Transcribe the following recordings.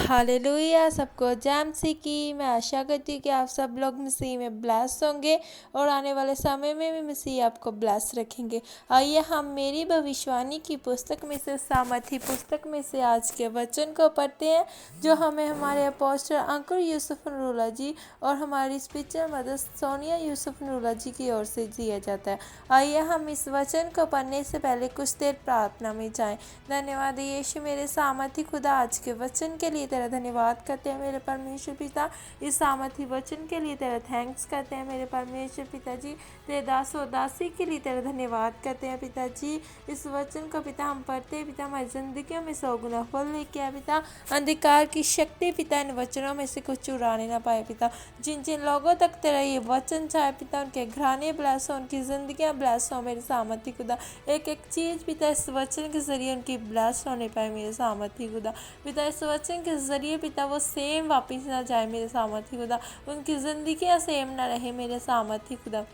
Hallelujah. सबको जय मसीह की। मैं आशा करती हूँ कि आप सब लोग मसीह में ब्लेस होंगे और आने वाले समय में भी मसीह आपको ब्लेस रखेंगे। आइए हम मेरी भविष्यवाणी की पुस्तक में से, सामर्थी पुस्तक में से आज के वचन को पढ़ते हैं, जो हमें हमारे अपोस्टल अंकुर यूसुफ नरूला जी और हमारी स्पिरिचुअल मदर सोनिया यूसुफ नरूला जी की ओर से दिया जाता है। आइए हम इस वचन को पढ़ने से पहले कुछ देर प्रार्थना में जाएं। धन्यवाद यीशु मेरे सामर्थी खुदा, आज के वचन के लिए तेरा धन्यवाद करते हैं मेरे परमेश्वर पिता। इस सामर्थी वचन के लिए तेरा थैंक्स करते हैं मेरे परमेश्वर पिताजी। तेरे दास और दासी के लिए तेरा धन्यवाद करते हैं पिताजी। इस वचन को पिता हम पढ़ते हैं पिता, हमारी जिंदगियों में 100 गुना फल लेके आए पिता। अंधकार की शक्ति पिता इन वचनों में से कुछ चुराने ना पाए पिता। जिन जिन लोगों तक तेरा ये वचन चाहे पिता, उनके घराने ब्लेस हो, उनकी जिंदगियां ब्लेस हो मेरे सामर्थी खुदा। एक एक चीज़ पिता इस वचन के जरिए उनकी ब्लेस होने पाए मेरे सामर्थी खुदा। पिता इस वचन के जरिए पिता वो सेम वापस ना जाए मेरे सामर्थी खुदा। उनकी जिंदगियां सेम ना रहे मेरे सामर्थी खुदा।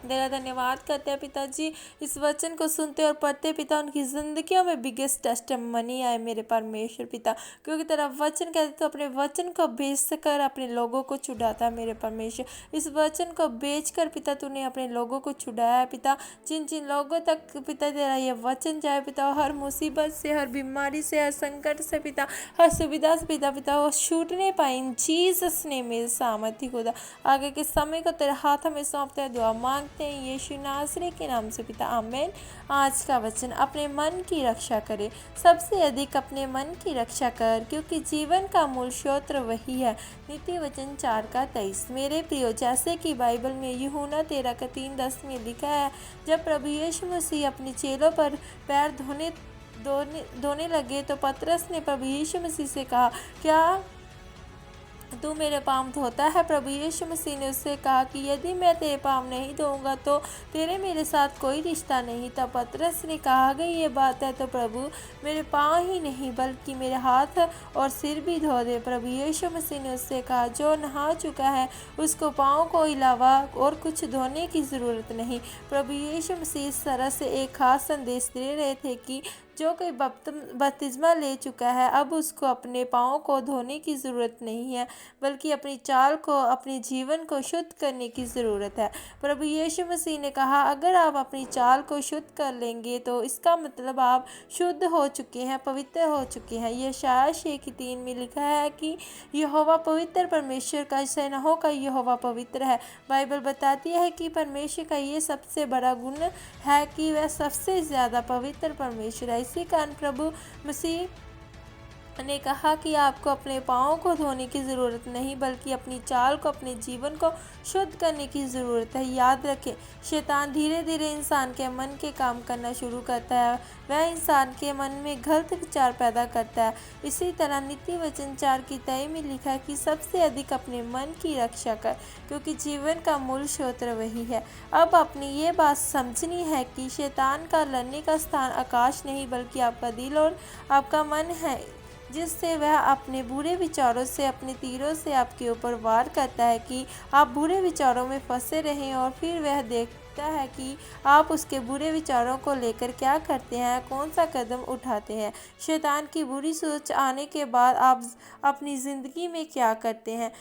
तेरा धन्यवाद करते हैं पिताजी। इस वचन को सुनते और पढ़ते पिता, उनकी जिंदगियों में बिगेस्ट टेस्टिमनी आए मेरे परमेश्वर पिता। क्योंकि तेरा वचन कहते तो अपने वचन को बेच कर अपने लोगों को छुड़ाता है मेरे परमेश्वर। इस वचन को बेचकर पिता तूने अपने लोगों को छुड़ाया है पिता। जिन जिन लोगों तक पिता तेरा ये वचन जाए पिता, हर मुसीबत से, हर बीमारी से, हर संकट से पिता, हर सुविधा से पिता वो छूटने पाए इन जीसस ने मेरे सामर्थी खुदा। आगे के समय को तेरे हाथ में सौंपते हैं, दुआ मांगते हैं यीशु नासरी के नाम से पिता, आमीन। आज का वचन, अपने मन की रक्षा करे, सबसे अधिक अपने मन की रक्षा कर, क्योंकि जीवन का मूल स्रोत वही है। नीति वचन 4:23। मेरे प्रियो, जैसे कि बाइबल में यूहन्ना 13:3-10 में लिखा है, जब प्रभु यीशु मसीह अपने चेलों पर पैर धोने लगे तो पतरस ने प्रभु यीशु मसीह से कहा, क्या तू मेरे पाँव धोता है? प्रभु यीशु मसीह ने उससे कहा कि यदि मैं तेरे पाँव नहीं धोऊंगा तो तेरे मेरे साथ कोई रिश्ता नहीं। तब पतरस ने कहा, अगर ये बात है तो प्रभु मेरे पाँव ही नहीं बल्कि मेरे हाथ और सिर भी धो दे। प्रभु यीशु मसीह ने उससे कहा, जो नहा चुका है उसको पाँव को अलावा और कुछ धोने की ज़रूरत नहीं। प्रभु यीशु मसीह इस तरह से एक खास संदेश दे रहे थे कि जो कोई बपतिस्मा ले चुका है, अब उसको अपने पाँव को धोने की ज़रूरत नहीं है, बल्कि अपनी चाल को, अपने जीवन को शुद्ध करने की ज़रूरत है। प्रभु यीशु मसीह ने कहा, अगर आप अपनी चाल को शुद्ध कर लेंगे तो इसका मतलब आप शुद्ध हो चुके हैं, पवित्र हो चुके हैं। यशायाह 6:3 में लिखा है कि यहोवा पवित्र परमेश्वर का, सेनाओं का यहोवा पवित्र है। बाइबल बताती है कि परमेश्वर का ये सबसे बड़ा गुण है कि वह सबसे ज़्यादा पवित्र परमेश्वर है। इसी कारण प्रभु मसीह ने कहा कि आपको अपने पाँव को धोने की ज़रूरत नहीं, बल्कि अपनी चाल को, अपने जीवन को शुद्ध करने की ज़रूरत है। याद रखें, शैतान धीरे धीरे इंसान के मन के काम करना शुरू करता है। वह इंसान के मन में गलत विचार पैदा करता है। इसी तरह नीति वचन 4:23 में लिखा है कि सबसे अधिक अपने मन की रक्षा कर, क्योंकि जीवन का मूल स्रोत वही है। अब अपनी ये बात समझनी है कि शैतान का लड़ने का स्थान आकाश नहीं, बल्कि आपका दिल और आपका मन है, जिससे वह अपने बुरे विचारों से, अपने तीरों से आपके ऊपर वार करता है कि आप बुरे विचारों में फंसे रहें, और फिर वह देखता है कि आप उसके बुरे विचारों को लेकर क्या करते हैं, कौन सा कदम उठाते हैं। शैतान की बुरी सोच आने के बाद आप अपनी ज़िंदगी में क्या करते हैं।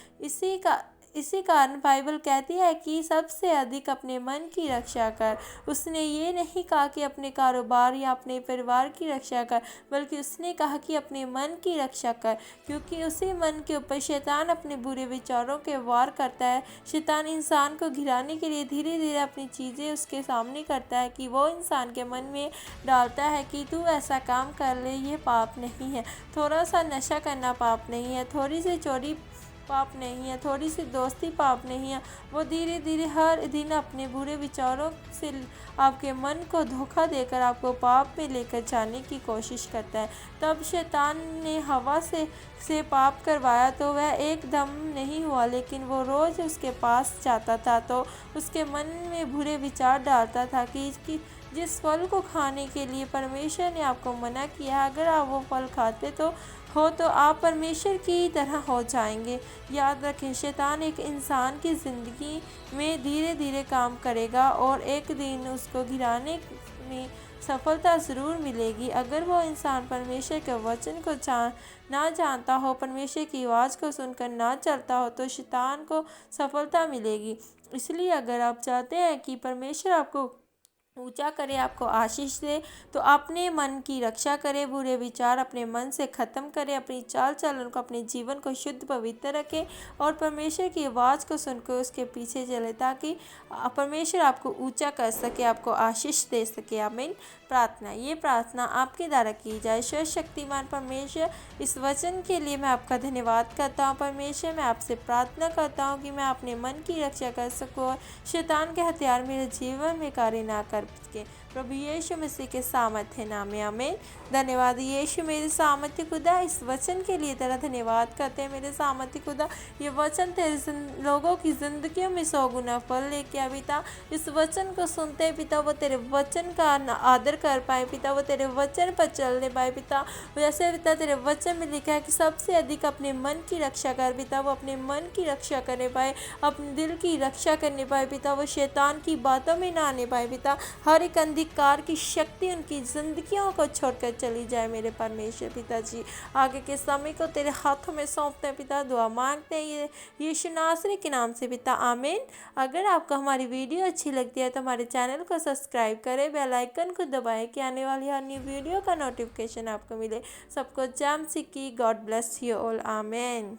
इसी कारण बाइबल कहती है कि सबसे अधिक अपने मन की रक्षा कर। उसने ये नहीं कहा कि अपने कारोबार या अपने परिवार की रक्षा कर, बल्कि उसने कहा कि अपने मन की रक्षा कर, क्योंकि उसी मन के ऊपर शैतान अपने बुरे विचारों के वार करता है। शैतान इंसान को गिराने के लिए धीरे धीरे अपनी चीज़ें उसके सामने करता है, कि वो इंसान के मन में डालता है कि तू ऐसा काम कर ले, ये पाप नहीं है। थोड़ा सा नशा करना पाप नहीं है, थोड़ी सी चोरी पाप नहीं है, थोड़ी सी दोस्ती पाप नहीं है। वो धीरे धीरे हर दिन अपने बुरे विचारों से आपके मन को धोखा देकर आपको पाप में लेकर जाने की कोशिश करता है। तब शैतान ने हवा से पाप करवाया तो वह एकदम नहीं हुआ, लेकिन वो रोज़ उसके पास जाता था तो उसके मन में बुरे विचार डालता था कि जिस फल को खाने के लिए परमेश्वर ने आपको मना किया, अगर आप वो फल खाते तो आप परमेश्वर की तरह हो जाएंगे। याद रखें, शैतान एक इंसान की ज़िंदगी में धीरे धीरे काम करेगा और एक दिन उसको गिराने में सफलता ज़रूर मिलेगी। अगर वो इंसान परमेश्वर के वचन को ना जानता हो, परमेश्वर की आवाज़ को सुनकर ना चलता हो, तो शैतान को सफलता मिलेगी। इसलिए अगर आप चाहते हैं कि परमेश्वर आपको ऊंचा करे, आपको आशीष दे, तो अपने मन की रक्षा करें, बुरे विचार अपने मन से ख़त्म करें, अपनी चाल चलन को, अपने जीवन को शुद्ध पवित्र रखें और परमेश्वर की आवाज़ को सुनकर उसके पीछे चले, ताकि परमेश्वर आपको ऊंचा कर सके, आपको आशीष दे सके। आमीन। प्रार्थना, ये प्रार्थना आपके द्वारा की जाए। सर्वशक्तिमान परमेश्वर, इस वचन के लिए मैं आपका धन्यवाद करता हूँ। परमेश्वर, मैं आपसे प्रार्थना करता हूँ कि मैं अपने मन की रक्षा कर सकूँ और शैतान के हथियार मेरे जीवन में कार्य ना कर सके। प्रभु यीशु मसीह के सामर्थ्य नाम में आमीन। धन्यवाद यीशु मेरे सामर्थ्य खुदा, इस वचन के लिए तेरा धन्यवाद करते हैं मेरे सामर्थ्य खुदा। ये वचन तेरे लोगों की जिंदगियों में 100 गुना फल लेके आ पिता। इस वचन को सुनते पिता, वो तेरे वचन का आदर कर पाए पिता, वो तेरे वचन पर चलने पाए पिता। जैसे पिता तेरे वचन में लिखा है कि सबसे अधिक अपने मन की रक्षा कर पिता, वो अपने मन की रक्षा करने पाए, अपने दिल की रक्षा करने पाए पिता, वो शैतान की बातों में ना आने पाए पिता। हर एक अंधकार की शक्ति उनकी जिंदगियों को छोड़कर चली जाए मेरे परमेश्वर पिताजी। आगे के समय को तेरे हाथों में सौंपते हैं पिता, दुआ मांगते हैं ये यीशु नासरी के नाम से पिता, आमीन। अगर आपको हमारी वीडियो अच्छी लगती है तो हमारे चैनल को सब्सक्राइब करें, बेल आइकन को दबाएं कि आने वाली हर न्यू वीडियो का नोटिफिकेशन आपको मिले। सबको जय मसीह की। God bless you all. आमीन।